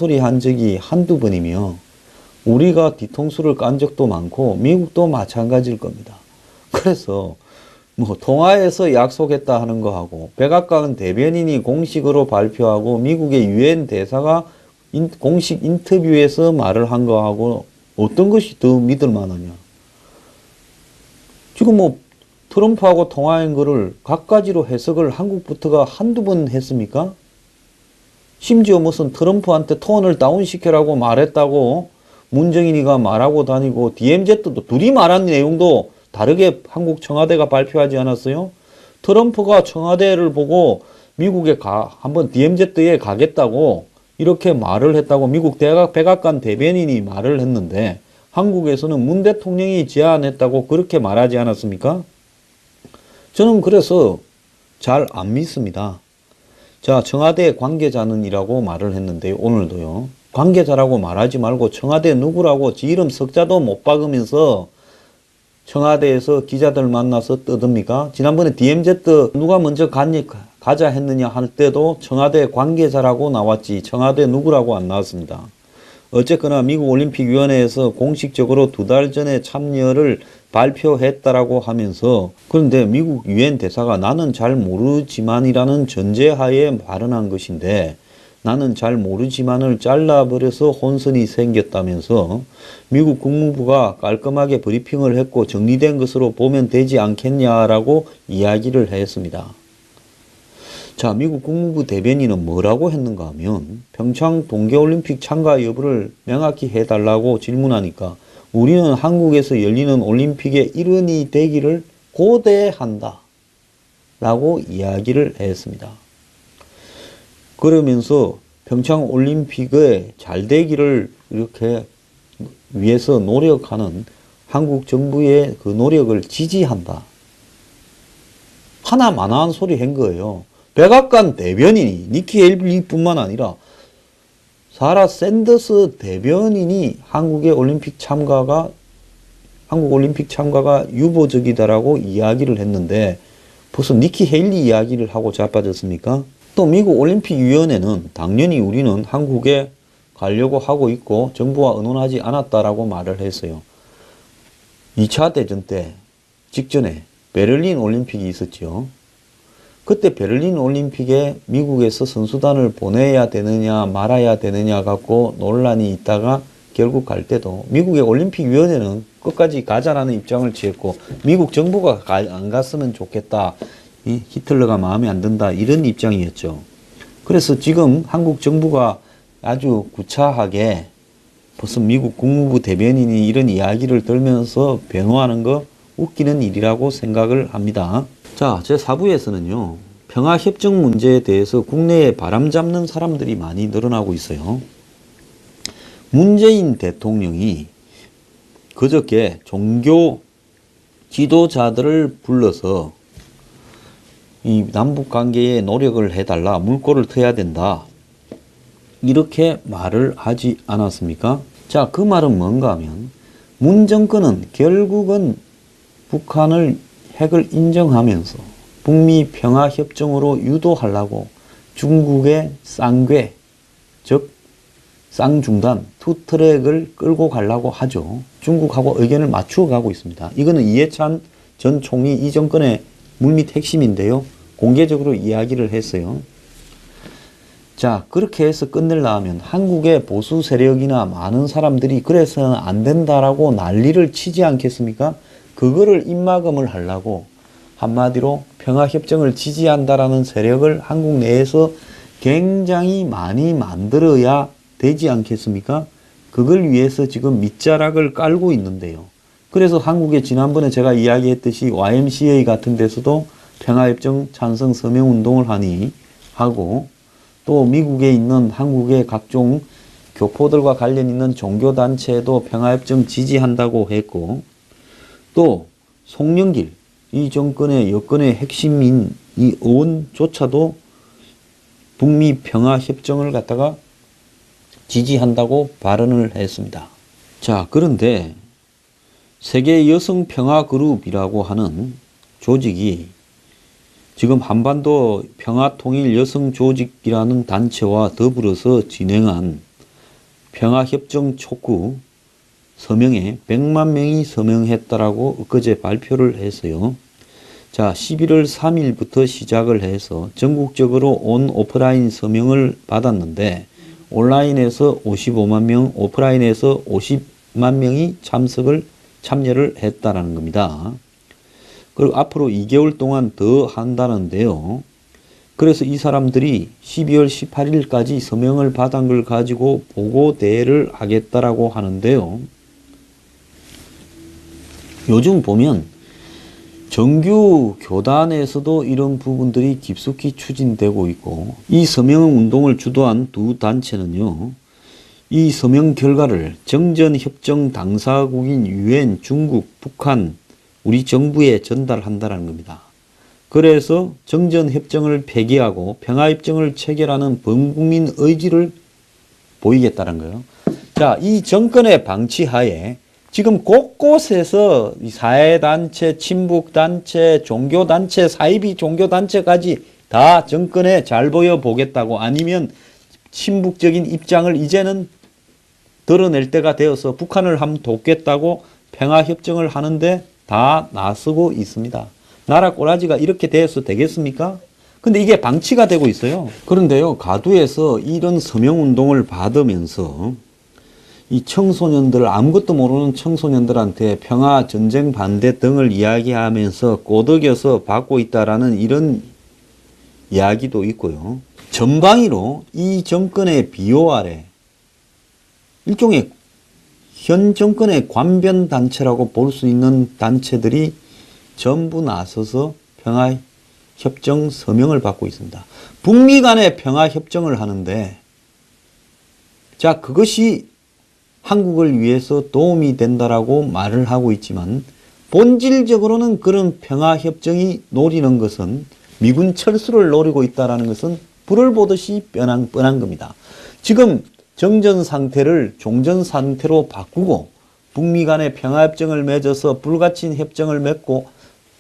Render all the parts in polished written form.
소리 한 적이 한두 번이며 우리가 뒤통수를 깐 적도 많고 미국도 마찬가지일 겁니다. 그래서 뭐 통화에서 약속했다 하는 거하고 백악관 대변인이 공식으로 발표하고 미국의 유엔 대사가 공식 인터뷰에서 말을 한 거하고 어떤 것이 더 믿을 만하냐. 지금 뭐 트럼프하고 통화한 거를 갖가지로 해석을 한국부터가 한두 번 했습니까? 심지어 무슨 트럼프한테 톤을 다운시켜라고 말했다고 문정인이가 말하고 다니고 DMZ도 둘이 말한 내용도 다르게 한국 청와대가 발표하지 않았어요? 트럼프가 청와대를 보고 미국에 한번 DMZ에 가겠다고 이렇게 말을 했다고 미국 백악관 대변인이 말을 했는데 한국에서는 문 대통령이 제안했다고 그렇게 말하지 않았습니까? 저는 그래서 잘 안 믿습니다. 자, 청와대 관계자는이라고 말을 했는데 오늘도요. 관계자라고 말하지 말고 청와대 누구라고 지 이름 석자도 못 박으면서 청와대에서 기자들 만나서 떠듭니까? 지난번에 DMZ 누가 먼저 가자 했느냐 할 때도 청와대 관계자라고 나왔지 청와대 누구라고 안 나왔습니다. 어쨌거나 미국 올림픽위원회에서 공식적으로 2달 전에 참여를 발표했다라고 하면서 그런데 미국 유엔 대사가 나는 잘 모르지만이라는 전제하에 발언한 것인데 나는 잘 모르지만을 잘라버려서 혼선이 생겼다면서 미국 국무부가 깔끔하게 브리핑을 했고 정리된 것으로 보면 되지 않겠냐라고 이야기를 했습니다. 자, 미국 국무부 대변인은 뭐라고 했는가 하면 평창 동계올림픽 참가 여부를 명확히 해달라고 질문하니까 우리는 한국에서 열리는 올림픽의 일원이 되기를 고대한다 라고 이야기를 했습니다. 그러면서 평창올림픽의 잘 되기를 이렇게 위해서 노력하는 한국 정부의 그 노력을 지지한다. 하나만한 소리 한 거예요. 백악관 대변인이 니키 헤일리뿐만 아니라 사라 샌더스 대변인이 한국 올림픽 참가가 유보적이다라고 이야기를 했는데 벌써 니키 헤일리 이야기를 하고 자빠졌습니까? 또 미국 올림픽위원회는 당연히 우리는 한국에 가려고 하고 있고 정부와 의논하지 않았다라고 말을 했어요. 2차 대전 때 직전에 베를린 올림픽이 있었죠. 그때 베를린 올림픽에 미국에서 선수단을 보내야 되느냐 말아야 되느냐 갖고 논란이 있다가 결국 갈 때도 미국의 올림픽위원회는 끝까지 가자라는 입장을 취했고 미국 정부가 안 갔으면 좋겠다. 히틀러가 마음에 안 든다. 이런 입장이었죠. 그래서 지금 한국 정부가 아주 구차하게 벌써 미국 국무부 대변인이 이런 이야기를 들면서 변호하는 거 웃기는 일이라고 생각을 합니다. 자, 제 4부에서는요. 평화협정 문제에 대해서 국내에 바람잡는 사람들이 많이 늘어나고 있어요. 문재인 대통령이 그저께 종교 지도자들을 불러서 이 남북관계에 노력을 해달라, 물꼬를 트야 된다. 이렇게 말을 하지 않았습니까? 자, 그 말은 뭔가 하면 문 정권은 결국은 북한을 핵을 인정하면서 북미 평화협정으로 유도하려고 중국의 쌍궤, 즉 쌍중단, 투트랙을 끌고 가려고 하죠. 중국하고 의견을 맞추어 가고 있습니다. 이거는 이해찬 전 총리 이 정권의 물밑 핵심인데요. 공개적으로 이야기를 했어요. 자, 그렇게 해서 끝내려면 한국의 보수 세력이나 많은 사람들이 그래서는 안 된다라고 난리를 치지 않겠습니까? 그거를 입막음을 하려고 한마디로 평화협정을 지지한다라는 세력을 한국 내에서 굉장히 많이 만들어야 되지 않겠습니까? 그걸 위해서 지금 밑자락을 깔고 있는데요. 그래서 한국에 지난번에 제가 이야기했듯이 YMCA 같은 데서도 평화협정 찬성 서명운동을 하고 또 미국에 있는 한국의 각종 교포들과 관련 있는 종교단체도 평화협정 지지한다고 했고 또 송영길 이 정권의 여권의 핵심인 이 의원조차도 북미 평화협정을 갖다가 지지한다고 발언을 했습니다. 자, 그런데 세계 여성 평화 그룹이라고 하는 조직이 지금 한반도 평화통일 여성 조직이라는 단체와 더불어서 진행한 평화협정 촉구 서명에 100만 명이 서명했다라고 엊그제 발표를 했어요. 자, 11월 3일부터 시작을 해서 전국적으로 온 오프라인 서명을 받았는데 온라인에서 55만 명, 오프라인에서 50만 명이 참여를 했다라는 겁니다. 그리고 앞으로 2개월 동안 더 한다는데요. 그래서 이 사람들이 12월 18일까지 서명을 받은 걸 가지고 보고 대회를 하겠다라고 하는데요. 요즘 보면 정규 교단에서도 이런 부분들이 깊숙이 추진되고 있고, 이 서명 운동을 주도한 두 단체는요, 이 서명 결과를 정전협정 당사국인 유엔, 중국, 북한, 우리 정부에 전달한다는 겁니다. 그래서 정전협정을 폐기하고 평화협정을 체결하는 범국민 의지를 보이겠다는 거예요. 자, 이 정권의 방치하에 지금 곳곳에서 사회단체, 친북단체, 종교단체, 사이비 종교단체까지 다 정권에 잘 보여보겠다고, 아니면 친북적인 입장을 이제는 드러낼 때가 되어서 북한을 한번 돕겠다고 평화협정을 하는데 다 나서고 있습니다. 나라 꼬라지가 이렇게 돼서 되겠습니까? 근데 이게 방치가 되고 있어요. 그런데요, 가두에서 이런 서명운동을 받으면서 이 청소년들, 아무것도 모르는 청소년들한테 평화, 전쟁 반대 등을 이야기하면서 꼬드겨서 받고 있다라는 이런 이야기도 있고요. 전방위로 이 정권의 비호 아래 일종의 현 정권의 관변단체라고 볼 수 있는 단체들이 전부 나서서 평화협정 서명을 받고 있습니다. 북미 간의 평화협정을 하는데, 자, 그것이 한국을 위해서 도움이 된다라고 말을 하고 있지만 본질적으로는 그런 평화협정이 노리는 것은 미군 철수를 노리고 있다는 것은 불을 보듯이 뻔한 겁니다. 지금 정전 상태를 종전 상태로 바꾸고 북미 간의 평화협정을 맺어서 불가침 협정을 맺고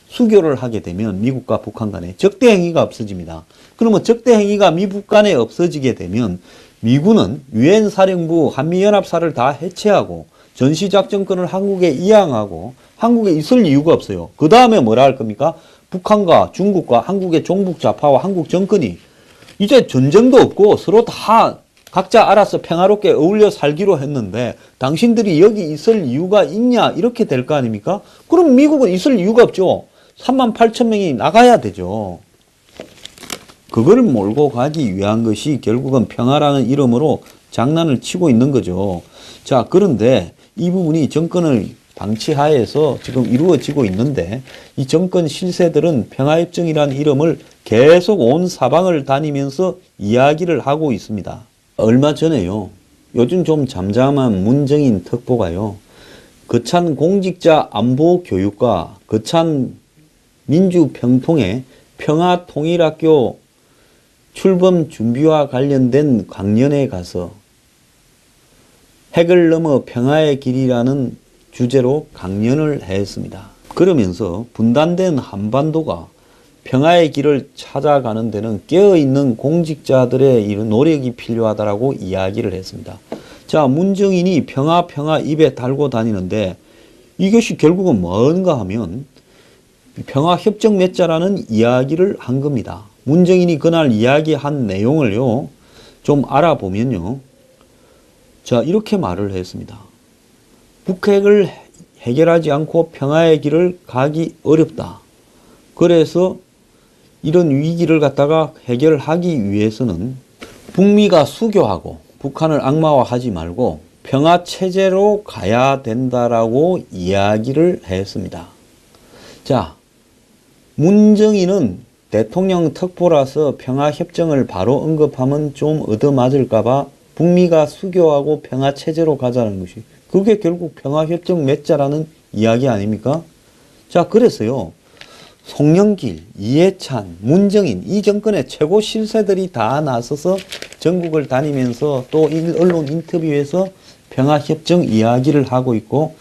수교를 하게 되면 미국과 북한 간에 적대행위가 없어집니다. 그러면 적대행위가 미북 간에 없어지게 되면 미군은 유엔 사령부 한미연합사를 다 해체하고 전시작전권을 한국에 이양하고 한국에 있을 이유가 없어요. 그 다음에 뭐라 할 겁니까? 북한과 중국과 한국의 종북 좌파와 한국 정권이 이제 전쟁도 없고 서로 다 각자 알아서 평화롭게 어울려 살기로 했는데 당신들이 여기 있을 이유가 있냐, 이렇게 될 거 아닙니까? 그럼 미국은 있을 이유가 없죠. 3만 8천 명이 나가야 되죠. 그걸 몰고 가기 위한 것이 결국은 평화라는 이름으로 장난을 치고 있는 거죠. 자, 그런데 이 부분이 정권을 방치하에서 지금 이루어지고 있는데 이 정권 실세들은 평화협정이라는 이름을 계속 온 사방을 다니면서 이야기를 하고 있습니다. 얼마 전에요, 요즘 좀 잠잠한 문정인 특보가요, 거찬 공직자 안보 교육과 거찬 민주평통의 평화통일학교 출범 준비와 관련된 강연에 가서 핵을 넘어 평화의 길이라는 주제로 강연을 했습니다. 그러면서 분단된 한반도가 평화의 길을 찾아가는 데는 깨어있는 공직자들의 이런 노력이 필요하다라고 이야기를 했습니다. 자, 문정인이 평화 입에 달고 다니는데 이것이 결국은 뭔가 하면 평화협정 맺자라는 이야기를 한 겁니다. 문정인이 그날 이야기한 내용을요, 좀 알아보면요, 자, 이렇게 말을 했습니다. 북핵을 해결하지 않고 평화의 길을 가기 어렵다. 그래서 이런 위기를 갖다가 해결하기 위해서는 북미가 수교하고 북한을 악마화하지 말고 평화체제로 가야 된다라고 이야기를 했습니다. 자, 문정인은 대통령 특보라서 평화협정을 바로 언급하면 좀 얻어맞을까봐 북미가 수교하고 평화체제로 가자는 것이, 그게 결국 평화협정 맺자라는 이야기 아닙니까? 자, 그래서요, 송영길, 이해찬, 문정인, 이 정권의 최고 실세들이 다 나서서 전국을 다니면서 또 언론 인터뷰에서 평화협정 이야기를 하고 있고,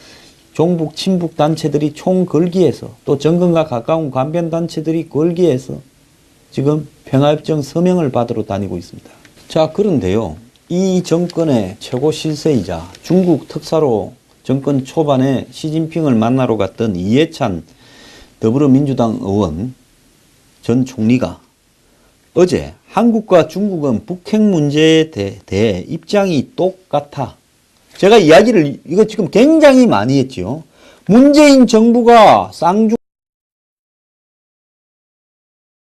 종북, 친북 단체들이 총 걸기해서, 또 정권과 가까운 관변 단체들이 걸기해서 지금 평화협정 서명을 받으러 다니고 있습니다. 자, 그런데요, 이 정권의 최고 실세이자 중국 특사로 정권 초반에 시진핑을 만나러 갔던 이해찬 더불어민주당 의원 전 총리가 어제 한국과 중국은 북핵 문제에 대해 입장이 똑같아. 제가 이야기를 이거 지금 굉장히 많이 했죠. 문재인 정부가 쌍중